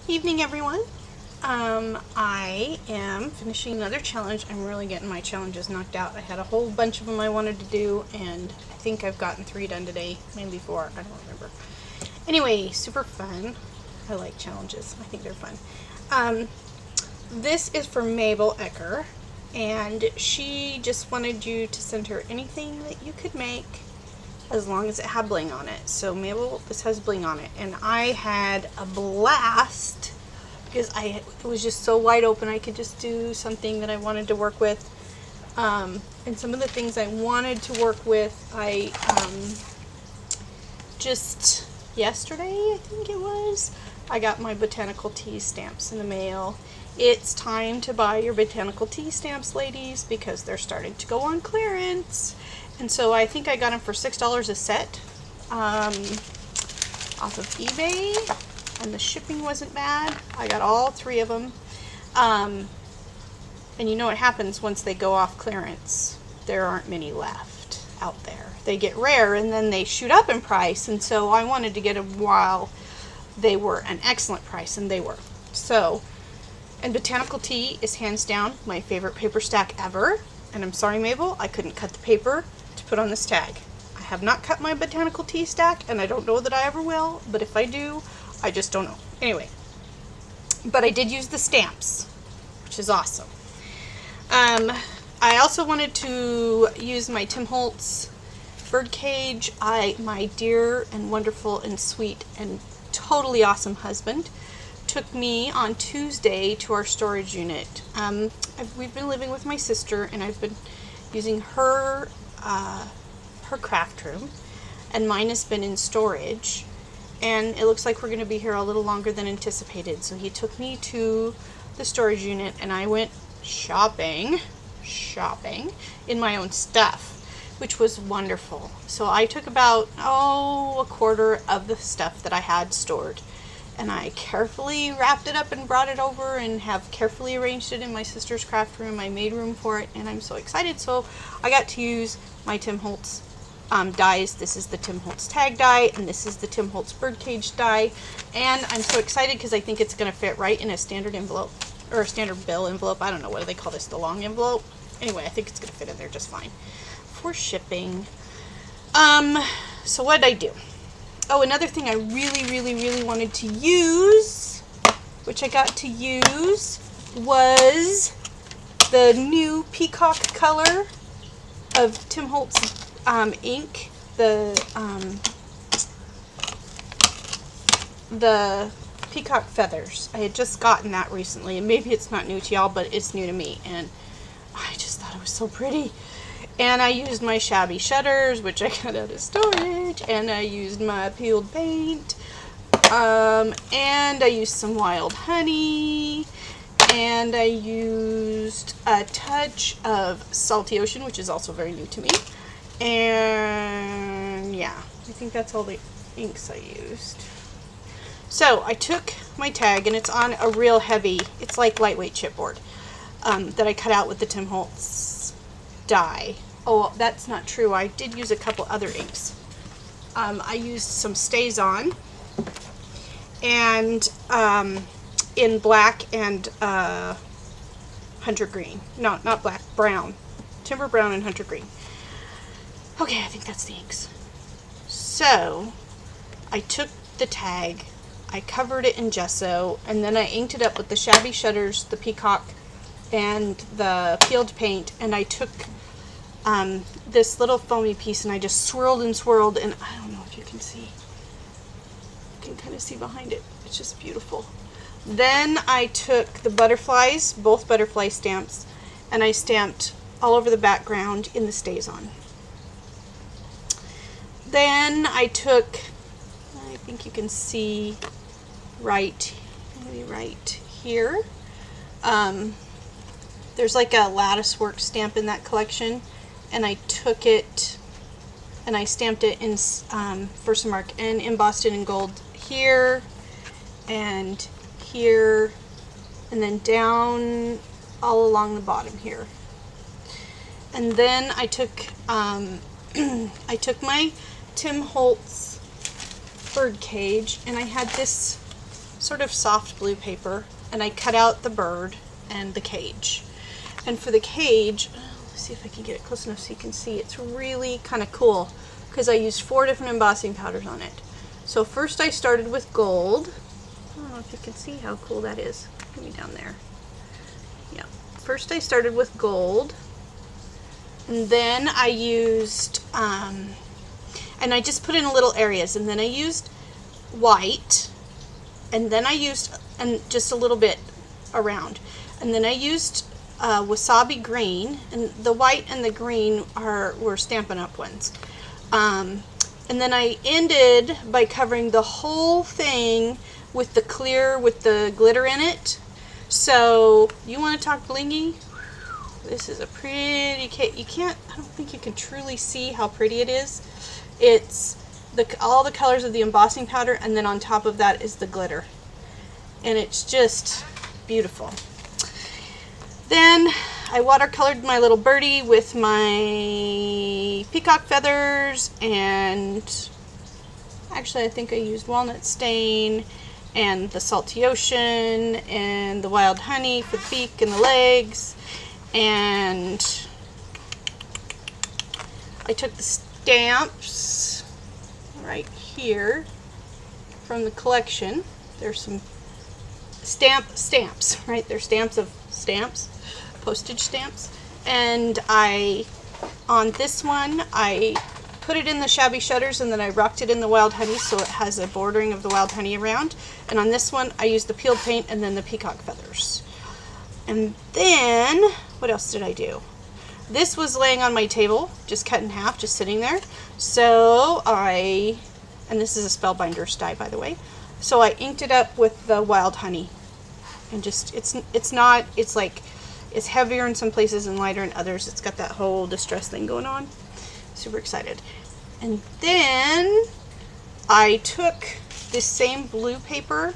Evening, everyone. I am finishing another challenge. I'm really getting my challenges knocked out. I had a whole bunch of them I wanted to do, and I think I've gotten 3 done today, maybe 4, I don't remember. Anyway, super fun. I like challenges. I think they're fun. This is for Mabel Ecker, and she just wanted you to send her anything that you could make as long as it had bling on it. So Mabel, this has bling on it, and I had a blast because it was just so wide open. I could just do something that I wanted to work with, and some of the things I wanted to work with, I just yesterday, I think it was, I got my Botanical Tea stamps in the mail. It's time to buy your Botanical Tea stamps, ladies, because they're starting to go on clearance. And so I think I got them for $6 a set off of eBay, and the shipping wasn't bad. I got all 3 of them. And you know what happens once they go off clearance? There aren't many left out there. They get rare and then they shoot up in price, and so I wanted to get them while they were an excellent price, and they were. So, and Botanical Tea is hands down my favorite paper stack ever. And I'm sorry, Mabel, I couldn't cut the paper to put on this tag. I have not cut my Botanical Tea stack, and I don't know that I ever will, but if I do, I just don't know. Anyway, but I did use the stamps, which is awesome. I also wanted to use my Tim Holtz birdcage. My dear and wonderful and sweet and totally awesome husband took me on Tuesday to our storage unit. We've been living with my sister, and I've been using her craft room, and mine has been in storage, and it looks like we're going to be here a little longer than anticipated. So he took me to the storage unit, and I went shopping in my own stuff, which was wonderful. So I took about a quarter of the stuff that I had stored, and I carefully wrapped it up and brought it over and have carefully arranged it in my sister's craft room. I made room for it, and I'm so excited. So I got to use my Tim Holtz dies. This is the Tim Holtz tag die, and this is the Tim Holtz birdcage die, and I'm so excited because I think it's going to fit right in a standard envelope, or a standard bill envelope. I don't know, what do they call this, the long envelope? Anyway, I think it's going to fit in there just fine for shipping. So what did I do? Oh, another thing I really wanted to use, which I got to use, was the new peacock color of Tim Holtz ink, the peacock feathers. I had just gotten that recently, and maybe it's not new to y'all, but it's new to me, and I just thought it was so pretty. And I used my shabby shutters, which I got out of storage, and I used my peeled paint, and I used some wild honey, and I used a touch of Salty Ocean, which is also very new to me. And yeah, I think that's all the inks I used. So I took my tag, and it's on a real heavy, it's like lightweight chipboard, that I cut out with the Tim Holtz die. Oh, that's not true. I did use a couple other inks. I used some Stays On, and in black and hunter green. No, not black, brown. Timber brown and hunter green. Okay, I think that's the inks. So I took the tag, I covered it in gesso, and then I inked it up with the shabby shutters, the peacock, and the peeled paint, and I took this little foamy piece, and I just swirled and swirled, and I don't know if you can see. You can kind of see behind it. It's just beautiful. Then I took the butterflies, both butterfly stamps, and I stamped all over the background in the Stays On. Then I took, I think you can see maybe right here. There's like a lattice work stamp in that collection, and I took it and I stamped it in Versamark and embossed it in gold here and here, and then down all along the bottom here. And then I took I took my Tim Holtz bird cage, and I had this sort of soft blue paper, and I cut out the bird and the cage. And for the cage, let's see if I can get it close enough so you can see, it's really kind of cool because I used 4 different embossing powders on it. So first I started with gold. I don't know if you can see how cool that is. Get me down there. Yeah. First I started with gold, and then I used, and I just put in little areas, and then I used white, and then I used, and just a little bit around, and then I used wasabi green, and the white and the green were Stampin' Up! Ones. And then I ended by covering the whole thing with the clear, with the glitter in it. So, you want to talk blingy? This is a pretty cake. I don't think you can truly see how pretty it is. It's all the colors of the embossing powder, and then on top of that is the glitter. And it's just beautiful. Then I watercolored my little birdie with my peacock feathers, and actually I think I used walnut stain and the salty ocean and the wild honey for the beak and the legs. And I took the stamps right here from the collection. There's some stamps, right? They're stamps of stamps, postage stamps. And on this one, I put it in the shabby shutters, and then I rocked it in the wild honey so it has a bordering of the wild honey around. And on this one, I used the peeled paint and then the peacock feathers. And then, what else did I do? This was laying on my table, just cut in half, just sitting there. So and this is a Spellbinders die, by the way. So I inked it up with the wild honey. And just, it's heavier in some places and lighter in others. It's got that whole distress thing going on. Super excited. And then I took this same blue paper,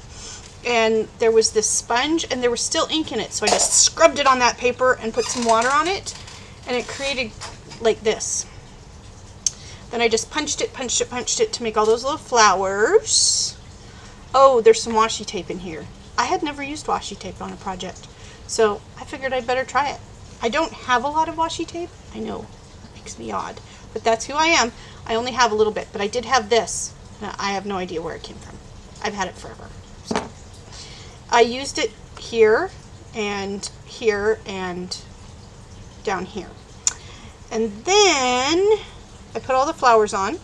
and there was this sponge, and there was still ink in it, so I just scrubbed it on that paper and put some water on it, and it created like this. Then I just punched it to make all those little flowers. Oh, there's some washi tape in here. I had never used washi tape on a project, so I figured I'd better try it. I don't have a lot of washi tape. I know, it makes me odd, but that's who I am. I only have a little bit, but I did have this. I have no idea where it came from. I've had it forever. So I used it here and down here. And then I put all the flowers on.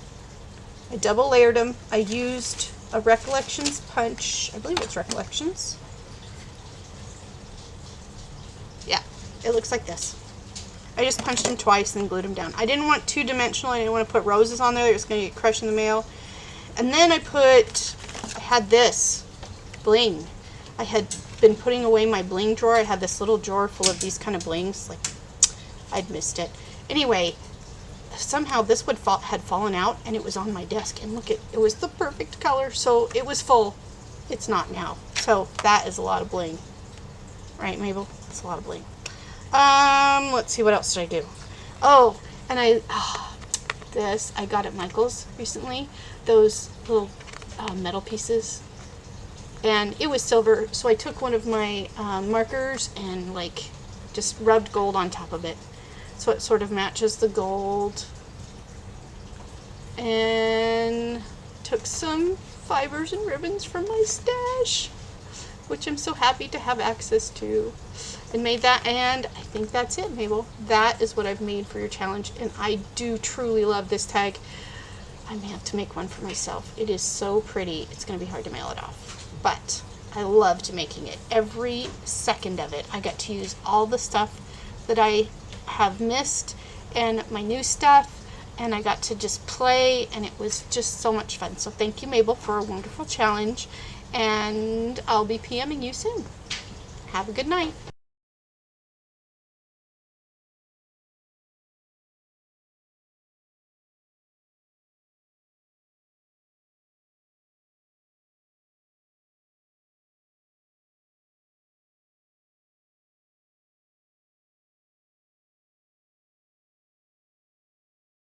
I double layered them. I used a Recollections punch. I believe it's Recollections. Yeah, it looks like this. I just punched them twice and glued them down. I didn't want two-dimensional. I didn't want to put roses on there. It was going to get crushed in the mail. And then I had this bling. I had been putting away my bling drawer. I had this little drawer full of these kind of blings. Like, I'd missed it. Anyway, somehow this had fallen out, and it was on my desk. And look, it was the perfect color, so it was full. It's not now. So that is a lot of bling. Right, Mabel? It's a lot of bling. Let's see, what else did I do? Oh, and this I got at Michael's recently. Those little metal pieces. And it was silver, so I took one of my markers and just rubbed gold on top of it. So it sort of matches the gold. And took some fibers and ribbons from my stash, which I'm so happy to have access to, and made that. And I think that's it, Mabel. That is what I've made for your challenge, and I do truly love this tag. I may have to make one for myself. It is so pretty. It's going to be hard to mail it off, but I loved making it. Every second of it. I got to use all the stuff that I have missed and my new stuff, and I got to just play, and it was just so much fun. So thank you, Mabel, for a wonderful challenge, and I'll be PMing you soon. Have a good night.